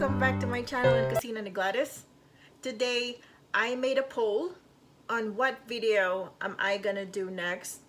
welcome back to my channel in Cocina ni Gladys. Today I made a poll on what video am I gonna do next.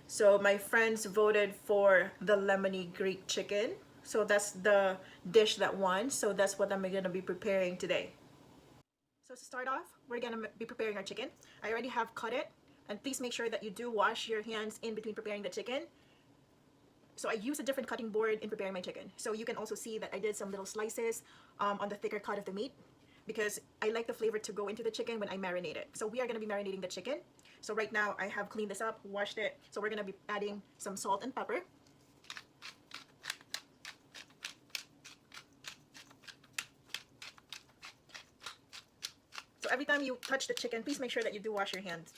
So my friends voted for the lemony Greek chicken. So that's the dish that won. So that's what I'm gonna be preparing today. So to start off, we're gonna be preparing our chicken. I already have cut it, and please make sure that you do wash your hands in between preparing the chicken. So I use a different cutting board in preparing my chicken. So you can also see that I did some little slices on the thicker cut of the meat because I like the flavor to go into the chicken when I marinate it. So we are going to be marinating the chicken. So right now I have cleaned this up, washed it. So we're going to be adding some salt and pepper. So every time you touch the chicken, please make sure that you do wash your hands.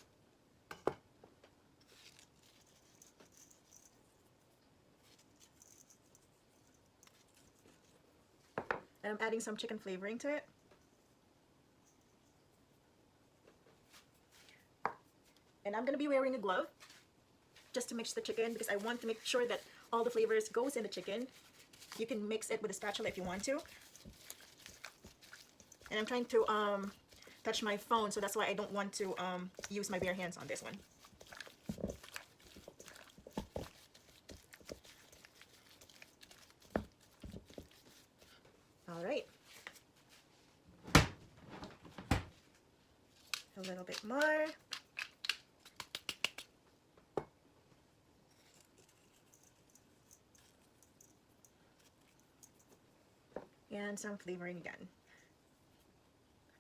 And I'm adding some chicken flavoring to it. And I'm going to be wearing a glove just to mix the chicken because I want to make sure that all the flavors goes in the chicken. You can mix it with a spatula if you want to. And I'm trying to touch my phone, so that's why I don't want to use my bare hands on this one. All right. A little bit more. And some flavoring again.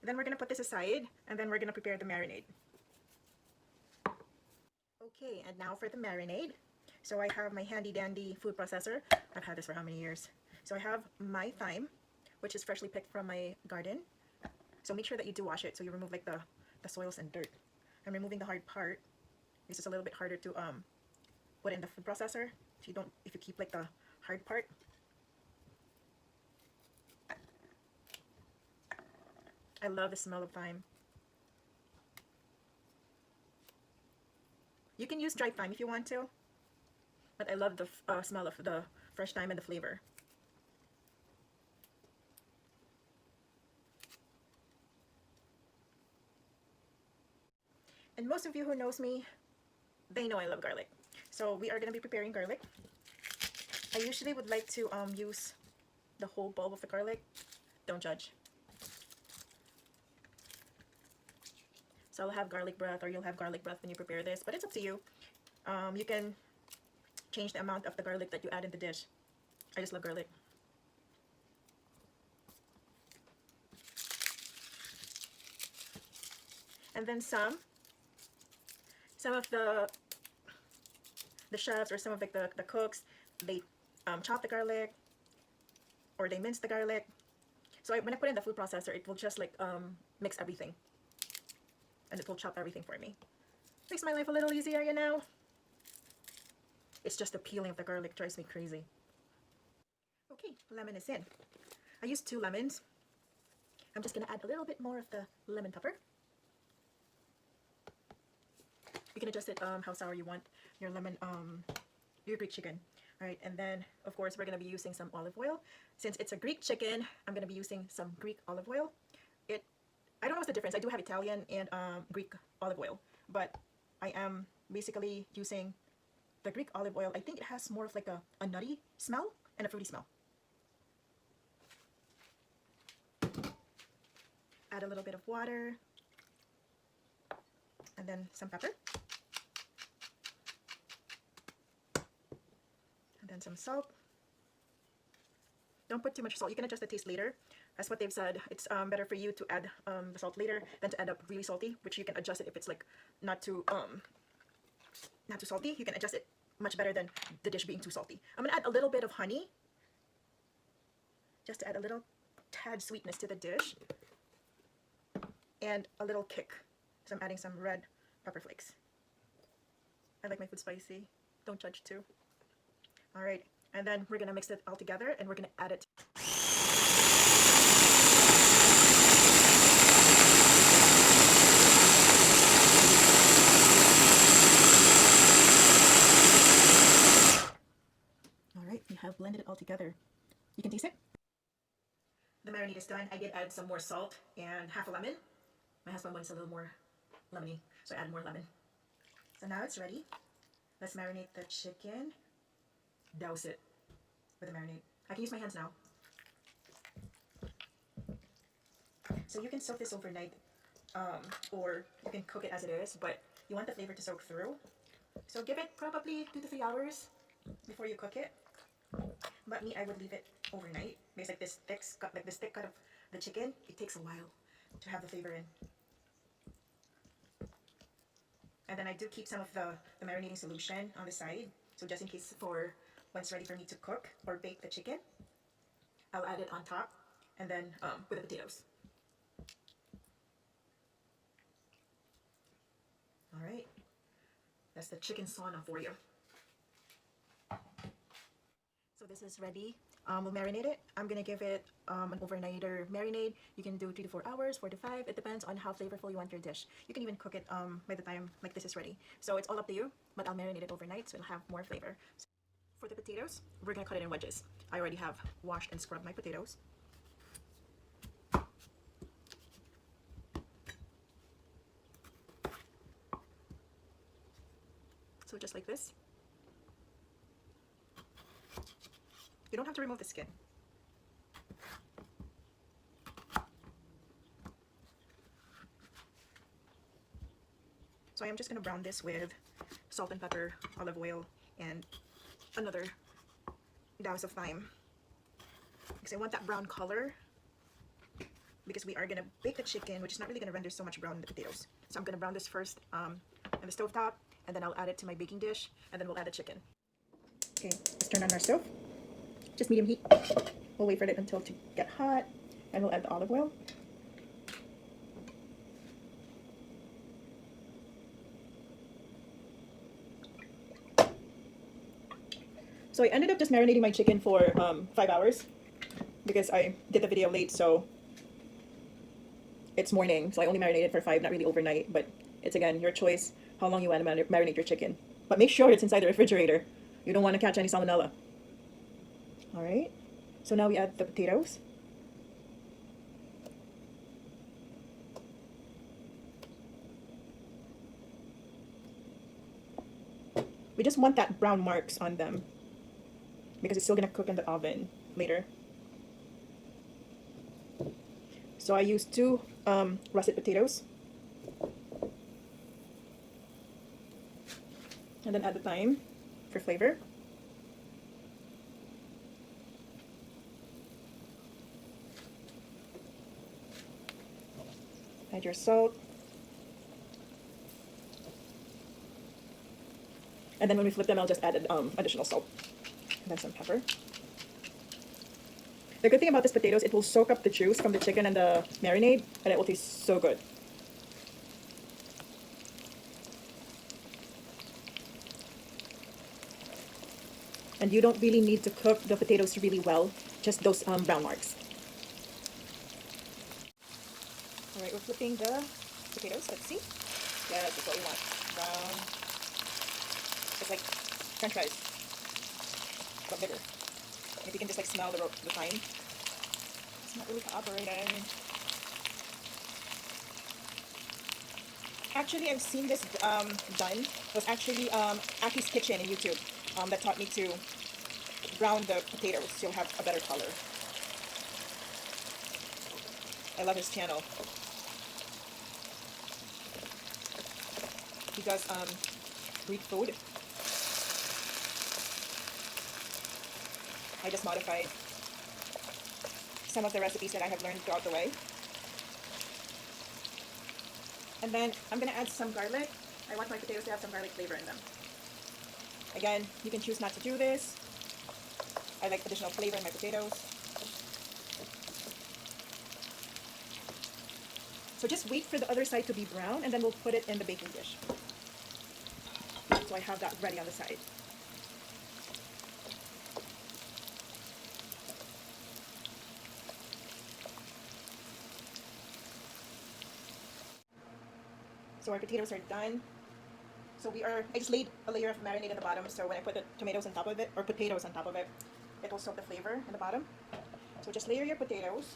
Then we're going to put this aside, and then we're going to prepare the marinade. Okay, and now for the marinade. So I have my handy dandy food processor. I've had this for how many years? So I have my thyme, which is freshly picked from my garden. So make sure that you do wash it so you remove like the soils and dirt. I'm removing the hard part because it's a little bit harder to put in the food processor if you keep like the hard part. I love the smell of thyme. You can use dried thyme if you want to, but I love the smell of the fresh thyme and the flavor. And most of you who knows me, they know I love garlic. So we are going to be preparing garlic. I usually would like to use the whole bulb of the garlic. Don't judge. So I'll have garlic breath, or you'll have garlic breath when you prepare this, but it's up to you. You can change the amount of the garlic that you add in the dish. I just love garlic. And then some of the chefs or some of like the cooks, they chop the garlic or they mince the garlic. So when I put in the food processor, it will just like mix everything. And it will chop everything for me. Makes my life a little easier, you know? It's just the peeling of the garlic drives me crazy. Okay, lemon is in. I used 2 lemons. I'm just gonna add a little bit more of the lemon pepper. You can adjust it how sour you want your lemon, your Greek chicken. All right, and then of course we're gonna be using some olive oil. Since it's a Greek chicken, I'm gonna be using some Greek olive oil. I don't know what's the difference. I do have Italian and Greek olive oil, but I am basically using the Greek olive oil. I think it has more of like a nutty smell and a fruity smell. Add a little bit of water and then some pepper and then some salt. Don't put too much salt. You can adjust the taste later. That's what they've said. It's better for you to add the salt later than to end up really salty, which you can adjust it if it's like not too salty. You can adjust it much better than the dish being too salty. I'm gonna add a little bit of honey just to add a little tad sweetness to the dish and a little kick. So I'm adding some red pepper flakes. I like my food spicy. Don't judge too. All right, and then we're gonna mix it all together and we're gonna add it. All right, we have blended it all together. You can taste it. the marinade is done, I did add some more salt and half a lemon. My husband wants a little more lemony, so I add more lemon. So now it's ready. Let's marinate the chicken. Douse it with the marinade. I can use my hands now. So you can soak this overnight, or you can cook it as it is, but you want the flavor to soak through. So give it probably 2 to 3 hours before you cook it. But me, I would leave it overnight because like this thick cut of the chicken, it takes a while to have the flavor in. And then I do keep some of the marinating solution on the side, so just in case for when it's ready for me to cook or bake the chicken, I'll add it on top, and then with the potatoes. All right, that's the chicken sauna for you. So this is ready. We'll marinate it. I'm gonna give it an overnighter marinade. You can do 3 to 4 hours, 4 to 5. It depends on how flavorful you want your dish. You can even cook it by the time like this is ready. So it's all up to you, but I'll marinate it overnight so it'll have more flavor. So for the potatoes, we're gonna cut it in wedges. I already have washed and scrubbed my potatoes. So just like this. You don't have to remove the skin. So I am just going to brown this with salt and pepper, olive oil, and another douse of thyme. Because I want that brown color, because we are going to bake the chicken, which is not really going to render so much brown in the potatoes. So I'm going to brown this first on the stove top, and then I'll add it to my baking dish, and then we'll add the chicken. Okay, let's turn on our stove. Just medium heat. We'll wait for it until to get hot, and we'll add the olive oil. So I ended up just marinating my chicken for 5 hours because I did the video late, so it's morning. So I only marinated for 5, not really overnight, but it's again your choice how long you want to marinate your chicken. But make sure it's inside the refrigerator. You don't want to catch any salmonella. All right, so now we add the potatoes. We just want that brown marks on them because it's still gonna cook in the oven later. So I used 2 russet potatoes. And then add the thyme for flavor. Add your salt. And then when we flip them, I'll just add additional salt. And then some pepper. The good thing about this potatoes, it will soak up the juice from the chicken and the marinade, and it will taste so good. And you don't really need to cook the potatoes really well, just those brown marks. All right, we're flipping the potatoes. Let's see. Yes, that's what we want. Brown. It's like French fries, but bigger. If you can just like smell the thyme. It's not really cooperating. Actually, I've seen this done. It was actually Aki's Kitchen in YouTube that taught me to brown the potatoes so you'll have a better color. I love his channel. He does Greek food. I just modified some of the recipes that I have learned throughout the way. And then I'm going to add some garlic. I want my potatoes to have some garlic flavor in them. Again, you can choose not to do this. I like additional flavor in my potatoes. So just wait for the other side to be brown, and then we'll put it in the baking dish. So I have that ready on the side. So our potatoes are done. So I just laid a layer of marinade in the bottom, so when I put the tomatoes on top of it, or potatoes on top of it, it will soak the flavor in the bottom. So just layer your potatoes.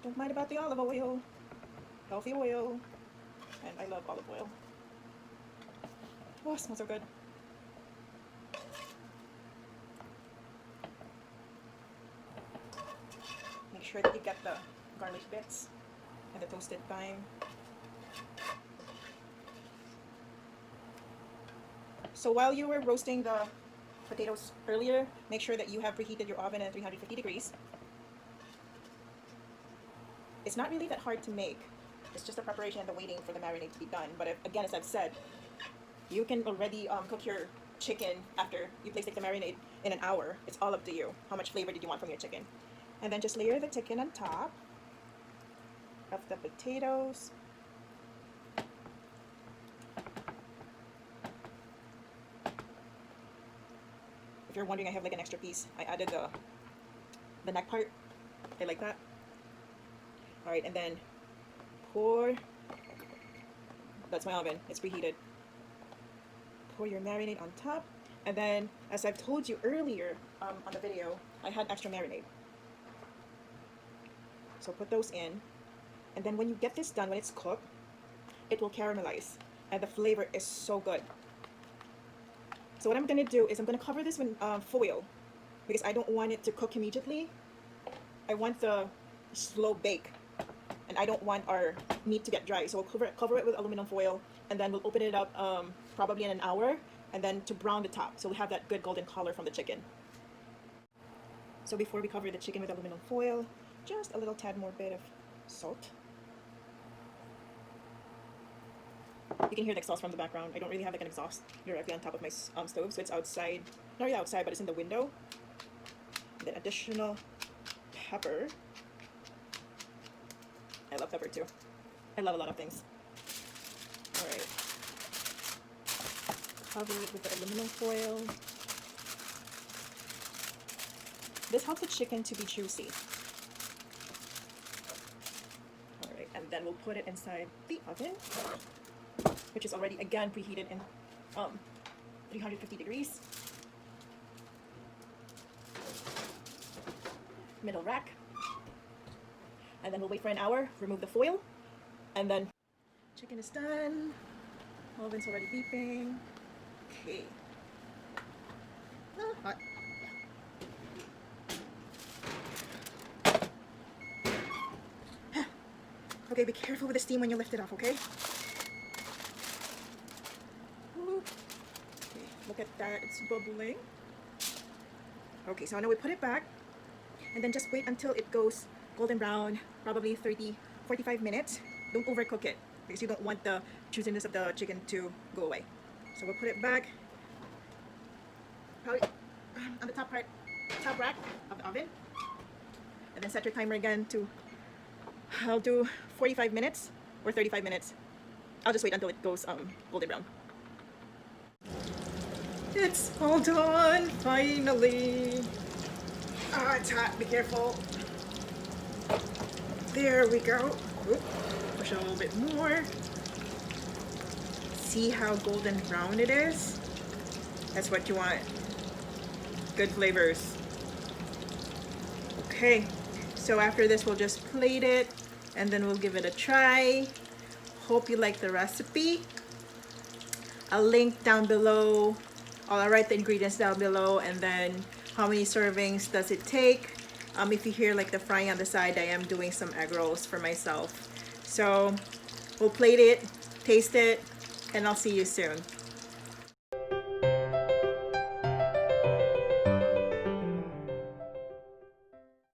Don't mind about the olive oil. Healthy oil. And I love olive oil. Oh, it smells so good. Make sure that you get the garlic bits and the toasted thyme. So while you were roasting the potatoes earlier, make sure that you have preheated your oven at 350 degrees. It's not really that hard to make. It's just the preparation and the waiting for the marinade to be done. But if, again, as I've said, you can already cook your chicken after you place the marinade in an hour. It's all up to you. How much flavor did you want from your chicken? And then just layer the chicken on top of the potatoes. If you're wondering, I have like an extra piece. I added the neck part. I like that. All right, and then pour. That's my oven. It's preheated. Pour your marinade on top, and then, as I've told you earlier on the video, I had extra marinade. So put those in, and then when you get this done, when it's cooked, it will caramelize, and the flavor is so good. So what I'm gonna do is I'm gonna cover this with foil, because I don't want it to cook immediately. I want the slow bake, and I don't want our meat to get dry. So we'll cover it with aluminum foil, and then we'll open it up probably in an hour, and then to brown the top, so we have that good golden color from the chicken. So before we cover the chicken with aluminum foil, just a little tad more bit of salt. You can hear the exhaust from the background. I don't really have like an exhaust directly on top of my stove, so it's outside. Not really outside, but it's in the window. And then additional pepper. I love pepper too. I love a lot of things. All right. Cover it with the aluminum foil. This helps the chicken to be juicy. All right, and then we'll put it inside the oven, which is already again preheated in 350 degrees. Middle rack. And then we'll wait for an hour, remove the foil, and then chicken is done. Oven's already beeping. Okay. Hot. Okay, be careful with the steam when you lift it off, okay? Okay, look at that, it's bubbling. Okay, so now we put it back, and then just wait until it goes golden brown, probably 45 minutes. Don't overcook it, because you don't want the juiciness of the chicken to go away. So we'll put it back, probably on the top rack of the oven, and then set your timer again to, I'll do 45 minutes or 35 minutes. I'll just wait until it goes golden brown. It's all done, finally. Ah, it's hot, be careful. There we go. Oop, push it a little bit more. See how golden brown it is? That's what you want. Good flavors. Okay, so after this we'll just plate it, and then we'll give it a try. Hope you like the recipe. I'll link down below. I'll write the ingredients down below, and then how many servings does it take. If you hear like the frying on the side, I am doing some egg rolls for myself. So we'll plate it, taste it, and I'll see you soon.